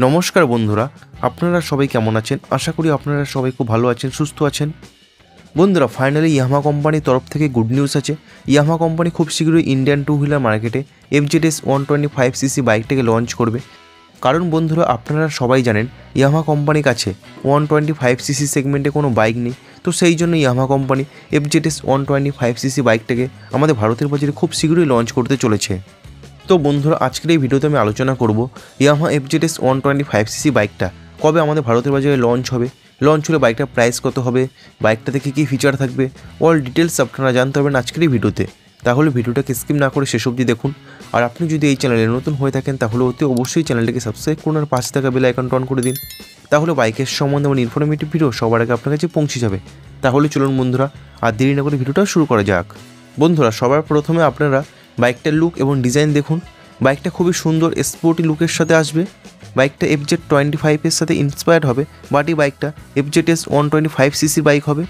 নমস্কার বন্ধুরা, আপনারা সবাই কেমন আছেন? আশা করি আপনারা সবাই খুব ভালো আছেন, সুস্থ আছেন। বন্ধুরা, ফাইনালি ইয়ামাহা কোম্পানির তরফ থেকে গুড নিউজ আছে। ইয়ামাহা কোম্পানি খুব শীঘ্রই ইন্ডিয়ান টু হুইলার মার্কেটে FZS 125cc বাইকটাকে লঞ্চ করবে। কারণ বন্ধুরা, আপনারা সবাই জানেন ইয়ামাহা কোম্পানির কাছে 125cc সেগমেন্টে কোনো বাইক নেই। তো সেই জন্য ইয়ামাহা কোম্পানি FZS 125cc বাইকটাকে আমাদের ভারতের বাজারে খুব শীঘ্রই লঞ্চ করতে চলেছে। তো বন্ধুরা, আজকের এই ভিডিওতে আমি আলোচনা করব ইয়ামাহা FZS 125cc বাইকটা কবে আমাদের ভারতের বাজারে লঞ্চ হবে, লঞ্চ হলে বাইকটার প্রাইস কত হবে, বাইকটাতে কী কী ফিচার থাকবে, অল ডিটেলস আপনারা জানতে পারবেন আজকের এই ভিডিওতে। তাহলে ভিডিওটাকে স্কিপ না করে শেষ অবধি দেখুন। আর আপনি যদি এই চ্যানেলে নতুন হয়ে থাকেন তাহলে অতি অবশ্যই চ্যানেলটিকে সাবস্ক্রাইব করুন আর পাশে থাকা বেল আইকনটা অন করে দিন। তাহলে বাইকের সম্বন্ধে এবং ইনফরমেটিভ ভিডিও সবার আগে আপনার কাছে পৌঁছে যাবে। তাহলে চলুন বন্ধুরা, আর দেরি না করে ভিডিওটা শুরু করা যাক। বন্ধুরা, সবার প্রথমে আপনারা বাইকটার লুক এবং ডিজাইন দেখুন। বাইকটা খুবই সুন্দর স্পোর্টি লুকের সাথে আসবে। বাইকটা FZ25 এর সাথে ইন্সপায়ার্ড হবে, বাট এই বাইকটা FZS 125cc বাইক হবে।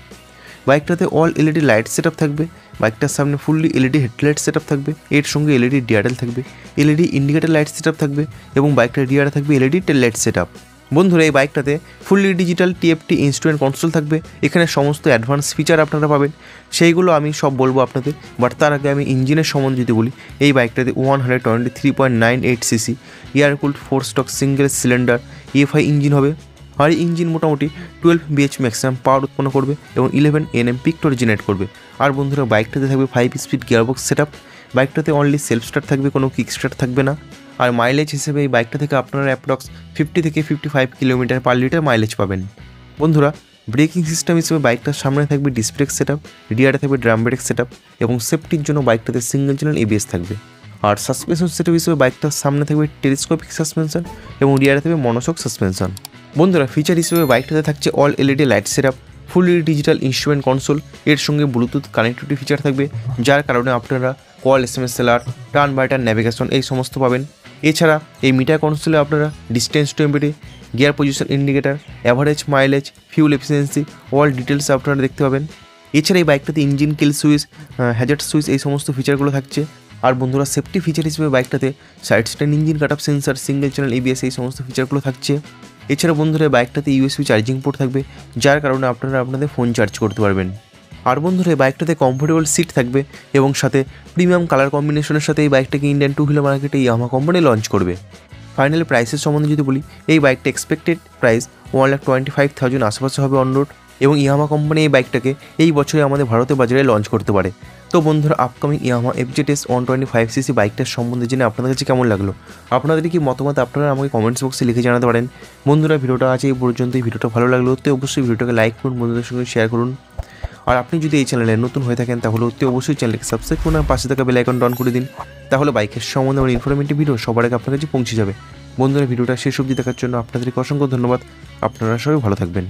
বাইকটাতে all LED light set up থাকবে। বাইকটার সামনে fully LED headlight set up থাকবে, এর সঙ্গে LED ডিআরএল থাকবে, LED indicator light set up থাকবে এবং বাইকটার রিয়ারে থাকবে LED tail light set up. বন্ধুরা, এই বাইকটাতে ফুললি ডিজিটাল TFT ইনস্ট্রুমেন্ট কনসোল থাকবে। এখানে সমস্ত অ্যাডভান্স ফিচার আপনারা পাবেন, সেইগুলো আমি সব বলবো আপনাদের। বাট তার আগে আমি ইঞ্জিনের সম্বন্ধে যদি বলি, এই বাইকটাতে 123.98cc air cooled 4 stock single cylinder EFI engine হবে। আর এই ইঞ্জিন মোটামুটি 12 bh ম্যাক্সিমাম পাওয়ার উৎপন্ন করবে এবং 11 Nm পিক টর্ক জেনারেট করবে। আর বন্ধুরা, বাইকটাতে থাকবে 5 স্পিড গিয়ারবক্স সেট আপ। বাইকটাতে অনলি সেলফ স্টার্ট থাকবে, কোনো কিক স্টার্ট থাকবে না। আর মাইলেজ হিসেবে এই বাইকটা থেকে আপনারা অ্যাপ্রক্স 50 থেকে 55 কিলোমিটার পার লিটার মাইলেজ পাবেন। বন্ধুরা, ব্রেকিং সিস্টেম হিসেবে বাইকটার সামনে থাকবে ডিস্ক ব্রেক সেট আপ, রিয়ারে থাকবে ড্রাম ব্রেক সেট আপ এবং সেফটির জন্য বাইকটাতে সিঙ্গেল চ্যানেল ABS থাকবে। আর সাসপেনশন সেট আপ হিসেবে বাইকটার সামনে থাকবে টেলিস্কোপিক সাসপেনশন এবং রিয়ারে থাকবে মনোশক সাসপেনশন। বন্ধুরা, ফিচার হিসেবে বাইকটাতে থাকছে all LED light set up, fully digital instrument console, এর সঙ্গে ব্লুটুথ কানেক্টিভিটি ফিচার থাকবে, যার কারণে আপনারা কল, SMS, সেলার, টার্ন বাই টার্ন ন্যাভিগেশন এই সমস্ত পাবেন। এছাড়া এই মিটার কনসোলে আপনারা distance to empty, gear position indicator, average mileage, fuel efficiency all details আপনারা দেখতে পাবেন। এছাড়া এই বাইকটাতে engine kill switch, hazard switch এই সমস্ত ফিচারগুলো থাকছে। আর বন্ধুরা, সেফটি ফিচার হিসেবে বাইকটাতে side stand engine cut off sensor, single channel ABS এই সমস্ত ফিচারগুলো থাকছে। এছাড়া বন্ধুরা, বাইকটাতে USB চার্জিং পোর্ট থাকবে, যার কারণে আপনারা আপনাদের ফোন চার্জ করতে পারবেন। আর বন্ধুরা, এই বাইকটাতে কমফোর্টেবল সিট থাকবে এবং সাথে প্রিমিয়াম কালার কম্বিনেশনের সাথে এই বাইকটাকে ইন্ডিয়ান টু হুইলার মার্কেটে ইয়ামাহা কোম্পানি লঞ্চ করবে। ফাইনাল প্রাইসের সম্বন্ধে যদি বলি, এই বাইকটা এক্সপেক্টেড প্রাইস 1,25,000 আশেপাশে হবে অন রোড এবং ইয়ামাহা কোম্পানি এই বাইকটাকে এই বছরে আমাদের ভারতের বাজারে লঞ্চ করতে পারে। তো বন্ধুরা, আপকামিং ইয়ামাহা FZS 125cc বাইকটার সম্বন্ধে জেনে আপনাদের কাছে কেমন লাগলো, আপনাদের কি মতামত আপনারা আমাকে কমেন্টস বক্সে লিখে জানাতে পারেন। বন্ধুরা, ভিডিওটা আছে এই পর্যন্ত। এই ভিডিওটা ভালো লাগলো তো অবশ্যই ভিডিওটাকে লাইক করুন, বন্ধুদের সঙ্গে শেয়ার করুন। আর আপনি যদি এই চ্যানেলে নতুন হয়ে থাকেন তাহলে অতি অবশ্যই চ্যানেলকে সাবস্ক্রাইব করুন আর পাশে থাকা বেল আইকনটা অন করে দিন। তাহলে বাইকের সম্বন্ধে আমার ইনফরমেটিভ ভিডিও সবার আগে আপনার কাছে পৌঁছে যাবে। বন্ধুরা, ভিডিওটা শেষ অবধি দেখার জন্য আপনাদেরকে অসংখ্য ধন্যবাদ। আপনারা সবাই ভালো থাকবেন।